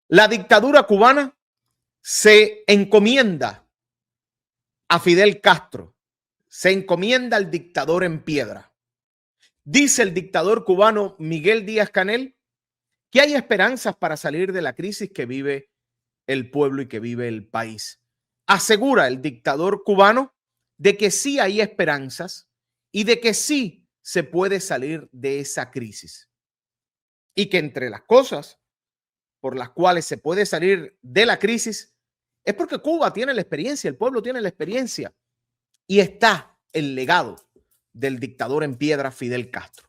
La dictadura cubana se encomienda a Fidel Castro, se encomienda al dictador en piedra. Dice el dictador cubano Miguel Díaz-Canel que hay esperanzas para salir de la crisis que vive el pueblo y que vive el país. Asegura el dictador cubano de que sí hay esperanzas y de que sí se puede salir de esa crisis. Y que entre las cosas por las cuales se puede salir de la crisis es porque Cuba tiene la experiencia, el pueblo tiene la experiencia y está el legado del dictador en piedra Fidel Castro.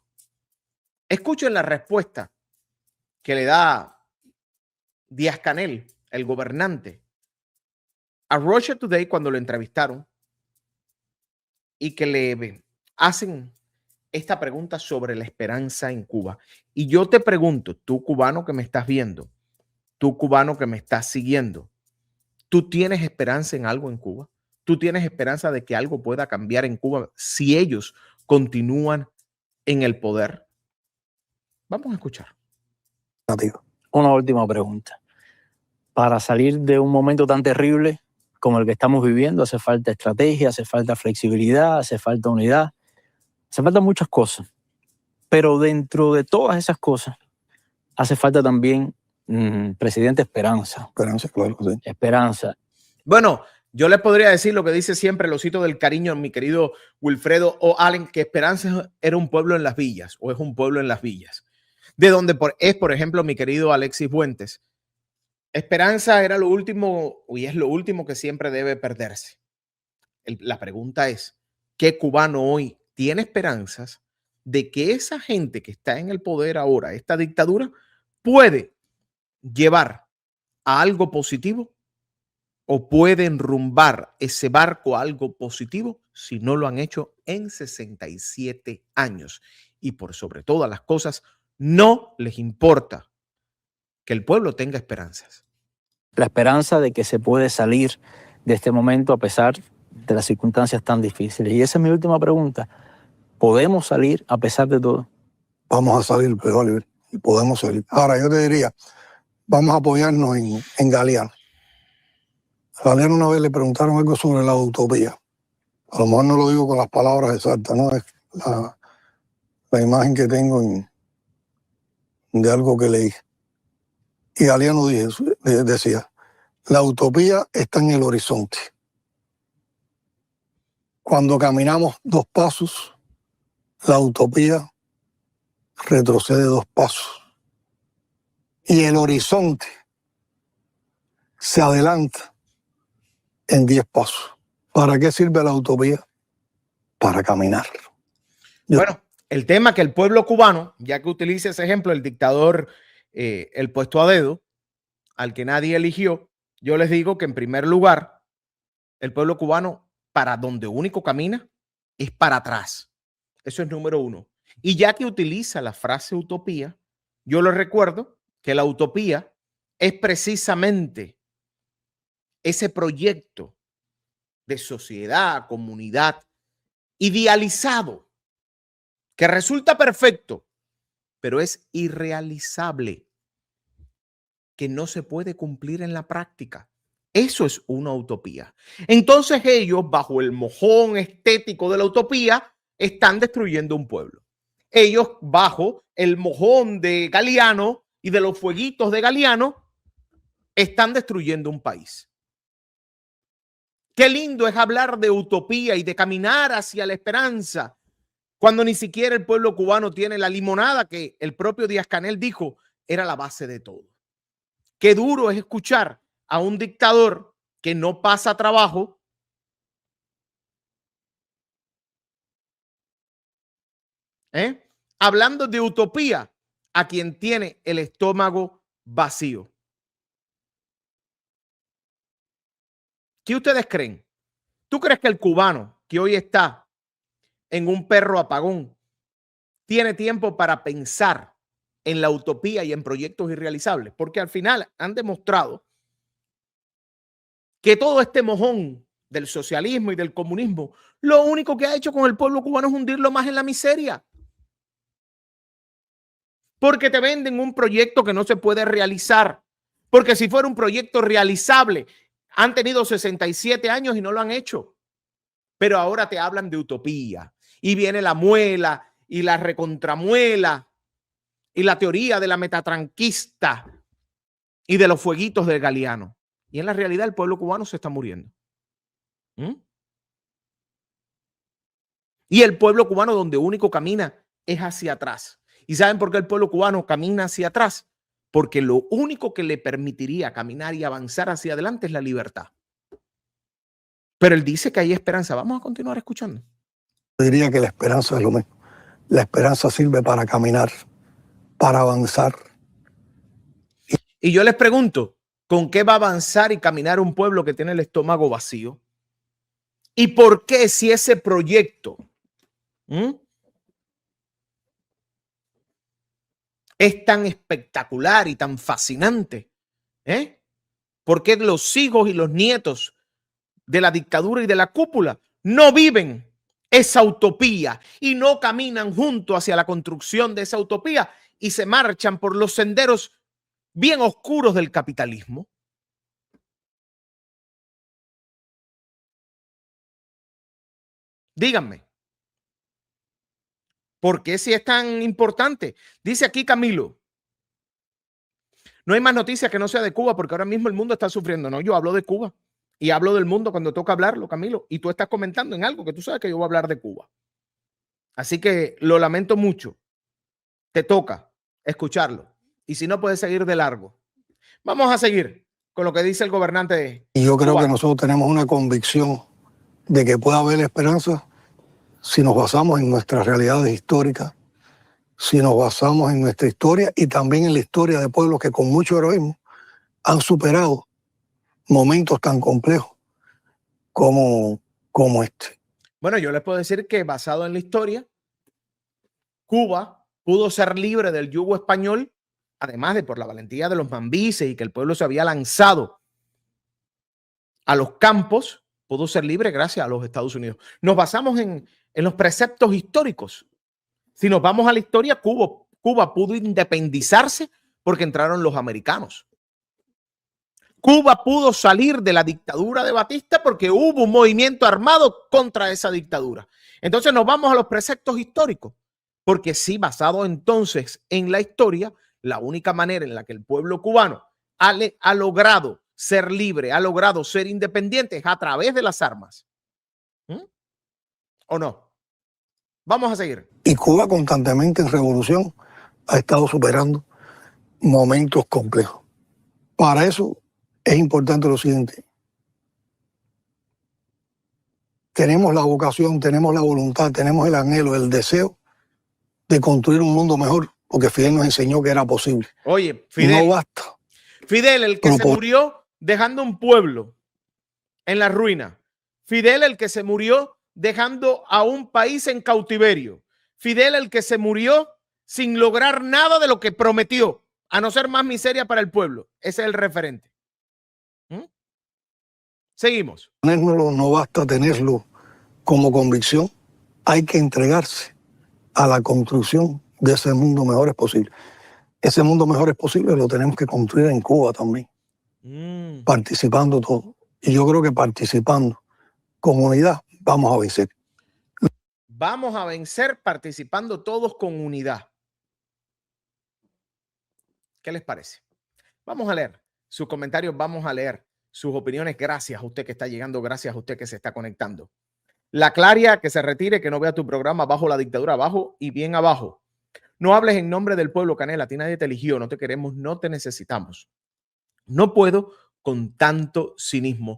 Escuchen la respuesta que le da Díaz-Canel, el gobernante, a Russia Today cuando lo entrevistaron y que le hacen esta pregunta sobre la esperanza en Cuba. Y yo te pregunto, tú cubano que me estás viendo, tú cubano que me estás siguiendo, ¿tú tienes esperanza en algo en Cuba? ¿Tú tienes esperanza de que algo pueda cambiar en Cuba si ellos continúan en el poder? Vamos a escuchar. Una última pregunta. Para salir de un momento tan terrible como el que estamos viviendo, hace falta estrategia, hace falta flexibilidad, hace falta unidad, hace falta muchas cosas. Pero dentro de todas esas cosas, hace falta también, presidente, esperanza. Esperanza, claro, sí. Esperanza. Bueno, yo les podría decir lo que dice siempre el osito del cariño, mi querido Wilfredo O. Allen, que Esperanza era un pueblo en las villas, o es un pueblo en las villas. De donde es, por ejemplo, mi querido Alexis Fuentes. Esperanza era lo último, y es lo último que siempre debe perderse. La pregunta es, ¿qué cubano hoy tiene esperanzas de que esa gente que está en el poder ahora, esta dictadura, puede llevar a algo positivo o puede enrumbar ese barco a algo positivo si no lo han hecho en 67 años? Y por sobre todas las cosas, no les importa que el pueblo tenga esperanzas. La esperanza de que se puede salir de este momento a pesar de las circunstancias tan difíciles. Y esa es mi última pregunta. ¿Podemos salir a pesar de todo? Vamos a salir, pero Oliver, y podemos salir. Ahora, yo te diría, vamos a apoyarnos en Galeano. A Galeano una vez le preguntaron algo sobre la utopía. A lo mejor no lo digo con las palabras exactas, ¿no? Es la imagen que tengo de algo que leí. Y Galeano decía, la utopía está en el horizonte. Cuando caminamos 2 pasos, la utopía retrocede 2 pasos. Y el horizonte se adelanta en 10 pasos. ¿Para qué sirve la utopía? Para caminar. Bueno, el tema que el pueblo cubano, ya que utiliza ese ejemplo, el dictador, el puesto a dedo, al que nadie eligió, yo les digo que en primer lugar, el pueblo cubano para donde único camina es para atrás. Eso es número 1. Y ya que utiliza la frase utopía, yo les recuerdo que la utopía es precisamente ese proyecto de sociedad, comunidad, idealizado, que resulta perfecto, pero es irrealizable, que no se puede cumplir en la práctica. Eso es una utopía. Entonces ellos, bajo el mojón estético de la utopía, están destruyendo un pueblo. Ellos, bajo el mojón de Galeano y de los fueguitos de Galeano, están destruyendo un país. Qué lindo es hablar de utopía y de caminar hacia la esperanza, cuando ni siquiera el pueblo cubano tiene la limonada que el propio Díaz-Canel dijo era la base de todo. Qué duro es escuchar a un dictador que no pasa trabajo, hablando de utopía a quien tiene el estómago vacío. ¿Qué ustedes creen? ¿Tú crees que el cubano que hoy está en un perro apagón tiene tiempo para pensar en la utopía y en proyectos irrealizables? Porque al final han demostrado que todo este mojón del socialismo y del comunismo, lo único que ha hecho con el pueblo cubano es hundirlo más en la miseria. Porque te venden un proyecto que no se puede realizar, Porque si fuera un proyecto realizable, han tenido 67 años y no lo han hecho. Pero ahora te hablan de utopía. Y viene la muela y la recontramuela y la teoría de la metatranquista y de los fueguitos del Galeano. Y en la realidad el pueblo cubano se está muriendo. Y el pueblo cubano donde único camina es hacia atrás. ¿Y saben por qué el pueblo cubano camina hacia atrás? Porque lo único que le permitiría caminar y avanzar hacia adelante es la libertad. Pero él dice que hay esperanza. Vamos a continuar escuchando. Diría que la esperanza es lo mismo. La esperanza sirve para caminar, para avanzar. Y yo les pregunto, ¿con qué va a avanzar y caminar un pueblo que tiene el estómago vacío? ¿Y por qué si ese proyecto es tan espectacular y tan fascinante? ¿Por qué los hijos y los nietos de la dictadura y de la cúpula no viven esa utopía y no caminan junto hacia la construcción de esa utopía y se marchan por los senderos bien oscuros del capitalismo? Díganme, ¿por qué si es tan importante? Dice aquí Camilo, no hay más noticias que no sea de Cuba porque ahora mismo el mundo está sufriendo. No, yo hablo de Cuba y hablo del mundo cuando toca hablarlo, Camilo, y tú estás comentando en algo que tú sabes que yo voy a hablar de Cuba. Así que lo lamento mucho. Te toca escucharlo. Y si no, puedes seguir de largo. Vamos a seguir con lo que dice el gobernante. Y yo creo cubano. que nosotros tenemos una convicción de que puede haber esperanza si nos basamos en nuestras realidades históricas, si nos basamos en nuestra historia y también en la historia de pueblos que con mucho heroísmo han superado momentos tan complejos como este. Bueno, yo les puedo decir que basado en la historia, Cuba pudo ser libre del yugo español, además de por la valentía de los mambises y que el pueblo se había lanzado a los campos, pudo ser libre gracias a los Estados Unidos. Nos basamos en los preceptos históricos. Si nos vamos a la historia, Cuba pudo independizarse porque entraron los americanos. Cuba pudo salir de la dictadura de Batista porque hubo un movimiento armado contra esa dictadura. Entonces nos vamos a los preceptos históricos, porque sí, basado entonces en la historia, la única manera en la que el pueblo cubano ha logrado ser libre, ha logrado ser independiente es a través de las armas. ¿O no? Vamos a seguir. Y Cuba constantemente en revolución ha estado superando momentos complejos. Para eso es importante lo siguiente. Tenemos la vocación, tenemos la voluntad, tenemos el anhelo, el deseo de construir un mundo mejor, porque Fidel nos enseñó que era posible. Oye, Fidel. No basta. Fidel, el que se murió dejando un pueblo en la ruina. Fidel, el que se murió dejando a un país en cautiverio. Fidel, el que se murió sin lograr nada de lo que prometió, a no ser más miseria para el pueblo. Ese es el referente. Seguimos. No basta tenerlo como convicción, hay que entregarse a la construcción de ese mundo mejor es posible. Ese mundo mejor es posible lo tenemos que construir en Cuba también, participando todos. Y yo creo que participando con unidad vamos a vencer. Vamos a vencer participando todos con unidad. ¿Qué les parece? Vamos a leer sus comentarios, vamos a leer sus opiniones. Gracias a usted que está llegando, gracias a usted que se está conectando. La Claria, que se retire, que no vea tu programa bajo la dictadura, abajo y bien abajo. No hables en nombre del pueblo, Canela. A ti nadie te eligió, no te queremos, no te necesitamos. No puedo con tanto cinismo.